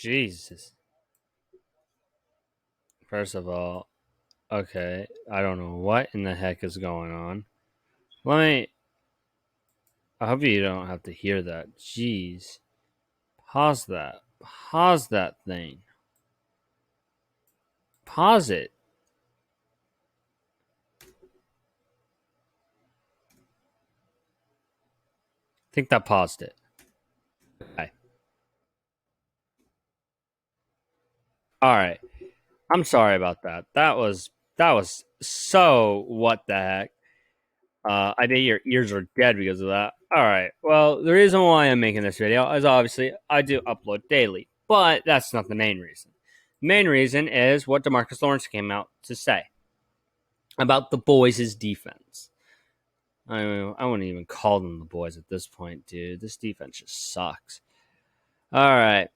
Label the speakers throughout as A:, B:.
A: Jesus. First of all, okay, I don't know what in the heck is going on. Let me. I hope you don't have to hear that. Jeez. Pause that. Pause that thing. Pause it. I think that paused it. Okay. All right. I'm sorry about that. That was so what the heck. I think your ears are dead because of that. All right. Well, the reason why I'm making this video is obviously I do upload daily, but that's not the main reason. The main reason is what Demarcus Lawrence came out to say about the boys' defense. I wouldn't even call them the boys at this point, dude. This defense just sucks. All right.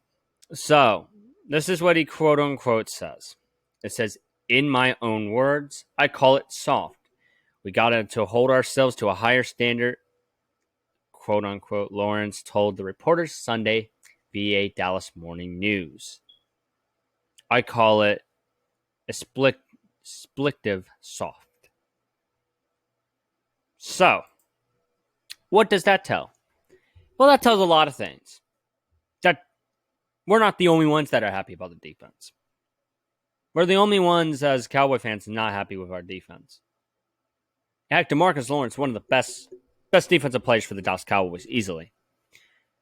A: So, this is what he quote unquote says. It says, in my own words, I call it soft. We got to hold ourselves to a higher standard, quote unquote, Lawrence told the reporters Sunday via Dallas Morning News. I call it explictive soft. So, what does that tell? Well, that tells a lot of things. That we're not the only ones that are happy about the defense. We're the only ones as Cowboy fans not happy with our defense. Heck, Demarcus Lawrence, one of the best defensive players for the Dallas Cowboys, easily.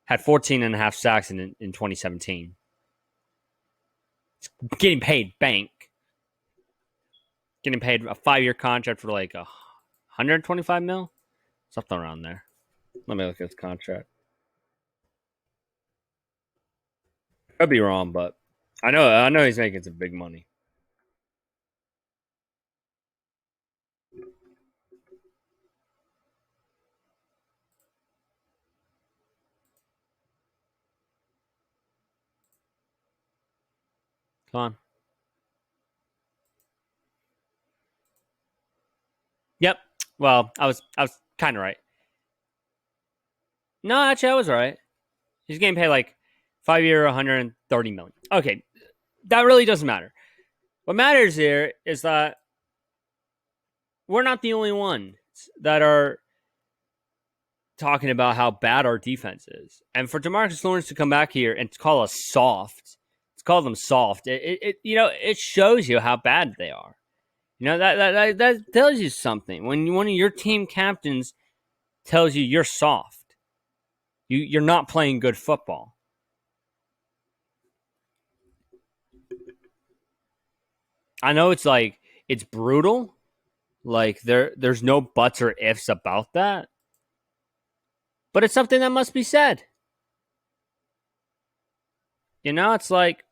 A: Had 14 and a half sacks in 2017. Getting paid bank. Getting paid a 5-year contract for like 125 mil? Something around there. Let me look at his contract. Could be wrong, but I know he's making some big money. Come on. Yep. Well, I was kind of right. No, actually, I was right. He's getting paid like 5-year, 130 million. Okay, that really doesn't matter. What matters here is that we're not the only ones that are talking about how bad our defense is. And for Demarcus Lawrence to come back here and call us soft, to call them soft, it shows you how bad they are. That tells you something. When one of your team captains tells you you're soft, you're not playing good football. I know it's brutal. Like there's no buts or ifs about that. But it's something that must be said. It's like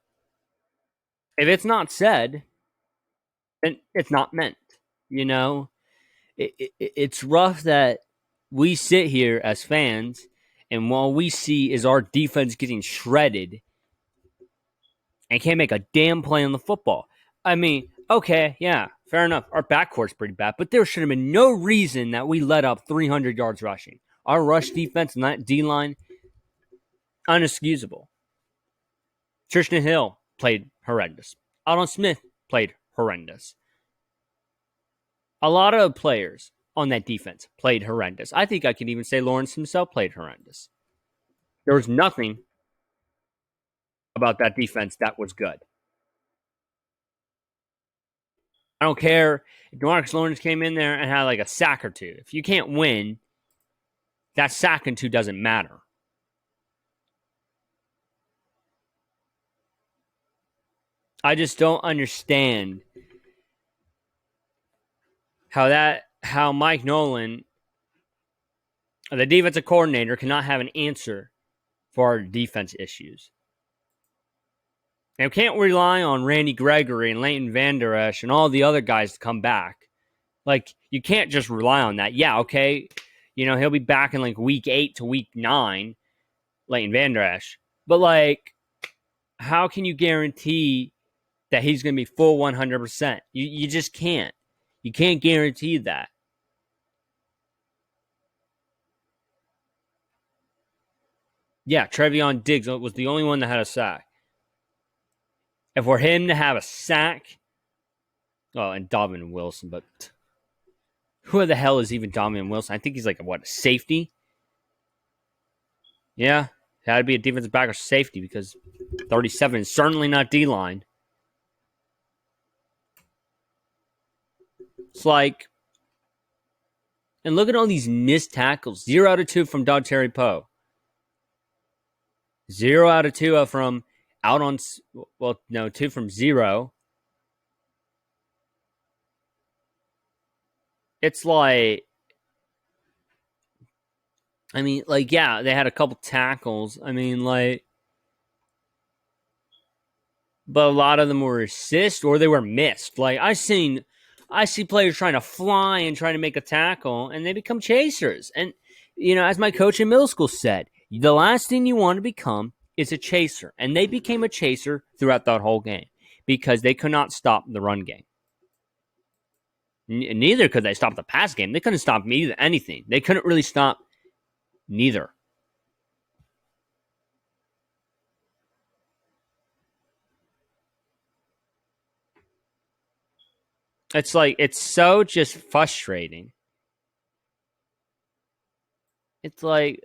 A: if it's not said, then it's not meant. You know, it's rough that we sit here as fans, and while we see is our defense getting shredded and can't make a damn play on the football. I mean, okay, yeah, fair enough. Our backcourt's pretty bad, but there should have been no reason that we let up 300 yards rushing. Our rush defense and that D line, unexcusable. Tristan Hill played horrendous. Alden Smith played horrendous. A lot of players on that defense played horrendous. I think I can even say Lawrence himself played horrendous. There was nothing about that defense that was good. I don't care if Demarcus Lawrence came in there and had like a sack or two. If you can't win, that sack and two doesn't matter. I just don't understand how Mike Nolan, the defensive coordinator, cannot have an answer for our defense issues. Now, we can't rely on Randy Gregory and Leighton Vander Esch and all the other guys to come back. Like, you can't just rely on that. Yeah, okay, he'll be back in like week 8 to week 9, Leighton Vander Esch. But, like, how can you guarantee that he's going to be full 100%? You just can't. You can't guarantee that. Yeah, Trevion Diggs was the only one that had a sack. And for him to have a sack, oh, and Donovan Wilson, but who the hell is even Donovan Wilson? I think he's like a safety? Yeah, had to be a defensive back or safety because 37 is certainly not D line. It's like, and look at all these missed tackles. 0 out of 2 from Dontari Poe. 0 out of 2 from out on, well, no, 2 from 0. It's like, I mean, like, yeah, they had a couple tackles. I mean, like, but a lot of them were assists or they were missed. Like, I see players trying to fly and trying to make a tackle, and they become chasers. And, as my coach in middle school said, the last thing you want to become is a chaser. And they became a chaser throughout that whole game because they could not stop the run game. Neither could they stop the pass game. They couldn't stop anything. They couldn't really stop neither. It's like, it's so just frustrating. It's like,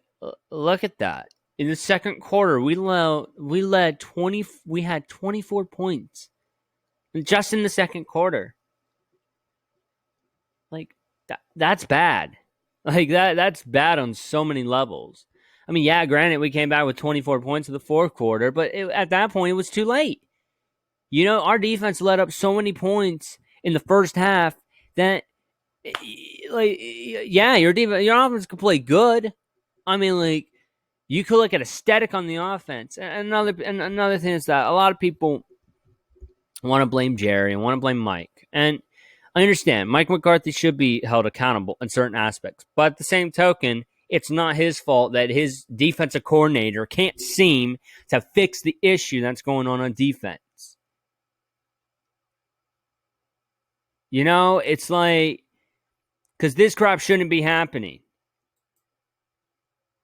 A: look at that. In the second quarter, we led 20. We had 24 points just in the second quarter. Like that's bad. Like that's bad on so many levels. I mean, yeah, granted, we came back with 24 points in the fourth quarter, but at that point, it was too late. Our defense let up so many points in the first half that, like, yeah, your offense could play good. I mean, like, you could look at aesthetic on the offense. And another thing is that a lot of people want to blame Jerry and want to blame Mike. And I understand Mike McCarthy should be held accountable in certain aspects. But at the same token, it's not his fault that his defensive coordinator can't seem to fix the issue that's going on defense. It's like, because this crap shouldn't be happening.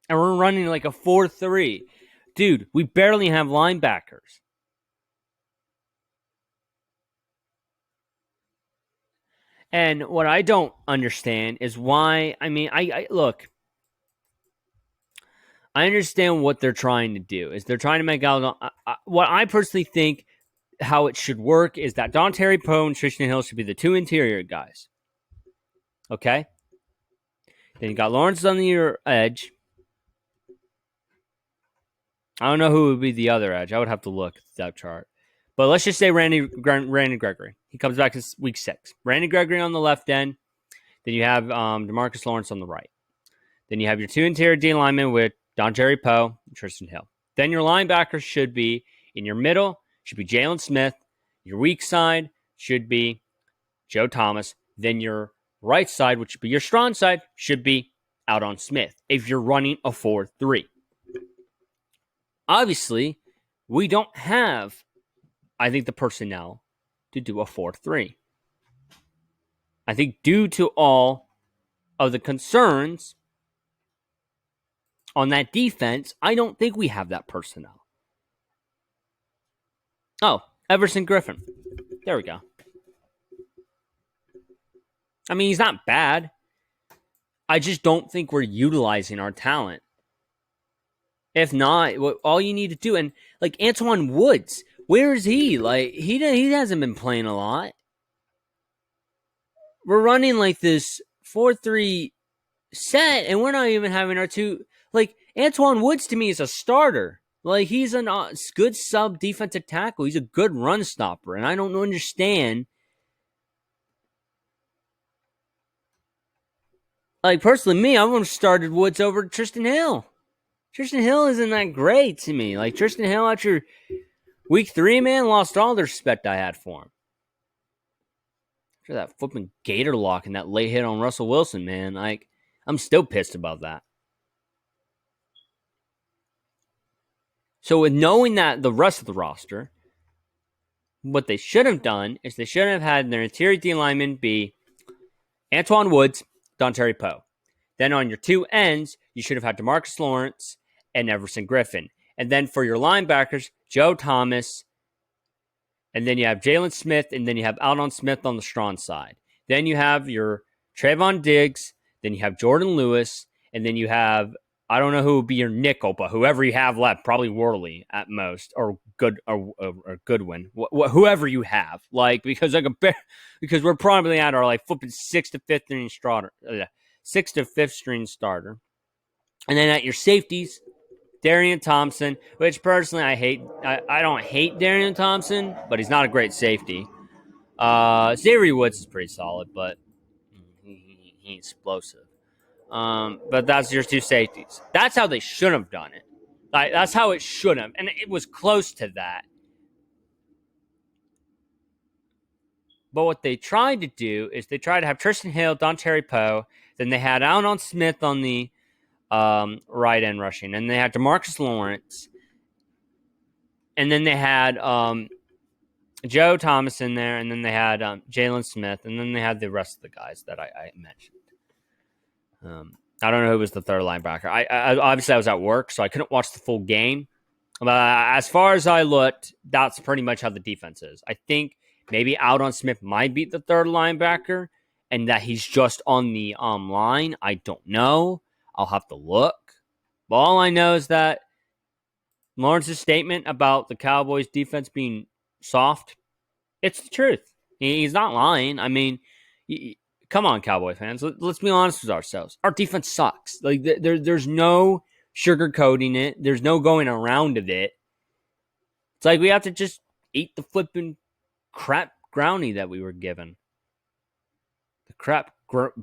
A: And we're running like a 4-3. Dude, we barely have linebackers. And what I don't understand is why, I look, I understand what they're trying to do. Is they're trying to make out, what I personally think how it should work is that Dontari Poe and Tristan Hill should be the two interior guys. Okay? Then you got Lawrence on the edge. I don't know who would be the other edge. I would have to look at the depth chart. But let's just say Randy Gregory. He comes back in week 6. Randy Gregory on the left end. Then you have Demarcus Lawrence on the right. Then you have your two interior D linemen with Dontari Poe and Tristan Hill. Then your linebackers should be in your middle, should be Jalen Smith. Your weak side should be Joe Thomas. Then your right side, which would be your strong side, should be out on Smith if you're running a 4-3. Obviously, we don't have, I think, the personnel to do a 4-3. I think due to all of the concerns on that defense, I don't think we have that personnel. Oh, Everson Griffin. There we go. I mean, he's not bad. I just don't think we're utilizing our talent. If not, all you need to do, and like Antoine Woods, where is he? Like he hasn't been playing a lot. We're running like this 4-3 set, and we're not even having our two. Like Antoine Woods to me is a starter. Like he's a good sub defensive tackle. He's a good run stopper, and I don't understand. Like personally, me, I would have started Woods over Tristan Hill. Tristan Hill isn't that great to me. Like, Tristan Hill, after week 3, man, lost all the respect I had for him. After that flipping gator lock and that late hit on Russell Wilson, man, like, I'm still pissed about that. So with knowing that the rest of the roster, what they should have done is they should have had their interior D lineman be Antoine Woods, Dontari Poe. Then on your two ends, you should have had Demarcus Lawrence and Everson Griffin. And then for your linebackers, Joe Thomas and then you have Jalen Smith, and then you have Aldon Smith on the strong side. Then you have your Trayvon Diggs, then you have Jordan Lewis, and then you have, I don't know who would be your nickel, but whoever you have left, probably Worley at most, or Goodwin, whoever you have, like because because we're probably at our like flipping sixth to fifth string starter, and then at your safeties, Darian Thompson, which personally I hate. I don't hate Darian Thompson, but he's not a great safety. Xavier Woods is pretty solid, but he's explosive. But that's your two safeties. That's how they should have done it. Like that's how it should have, and it was close to that. But what they tried to do is they tried to have Tristan Hill, Dontari Poe. Then they had Aldon Smith on the right end rushing, and they had Demarcus Lawrence, and then they had Joe Thomas in there, and then they had Jalen Smith, and then they had the rest of the guys that I mentioned. I don't know who was the third linebacker. I obviously I was at work, so I couldn't watch the full game. But as far as I looked, that's pretty much how the defense is. I think maybe Aldon Smith might beat the third linebacker, and that he's just on the line. I don't know. I'll have to look. But all I know is that Lawrence's statement about the Cowboys' defense being soft, it's the truth. He's not lying. I mean, come on, Cowboy fans. Let's be honest with ourselves. Our defense sucks. Like there's no sugarcoating it. There's no going around of it. It's like we have to just eat the flipping crap brownie that we were given. The crap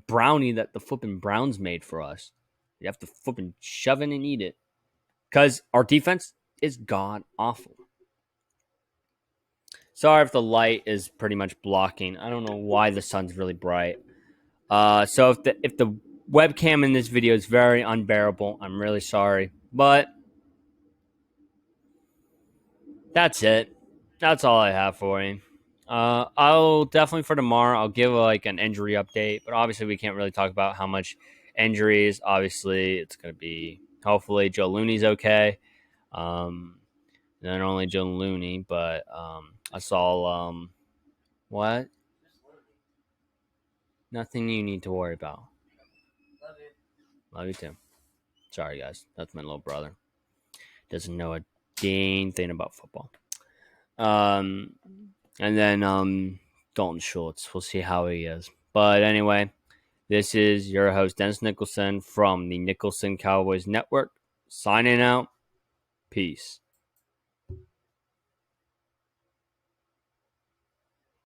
A: brownie that the flipping Browns made for us. You have to flipping shove in and eat it. Because our defense is god awful. Sorry if the light is pretty much blocking. I don't know why the sun's really bright. So if the webcam in this video is very unbearable, I'm really sorry. But that's it. That's all I have for you. I'll definitely for tomorrow, I'll give like an injury update. But obviously we can't really talk about how much injuries. Obviously it's going to be, hopefully Joe Looney's okay. Not only Joe Looney, but I saw what? Nothing you need to worry about.
B: Love you.
A: Love you too. Sorry guys, that's my little brother. Doesn't know a dang thing about football. And then Dalton Schultz. We'll see how he is. But anyway, this is your host Dennis Nicholson from the Nicholson Cowboys Network. Signing out. Peace.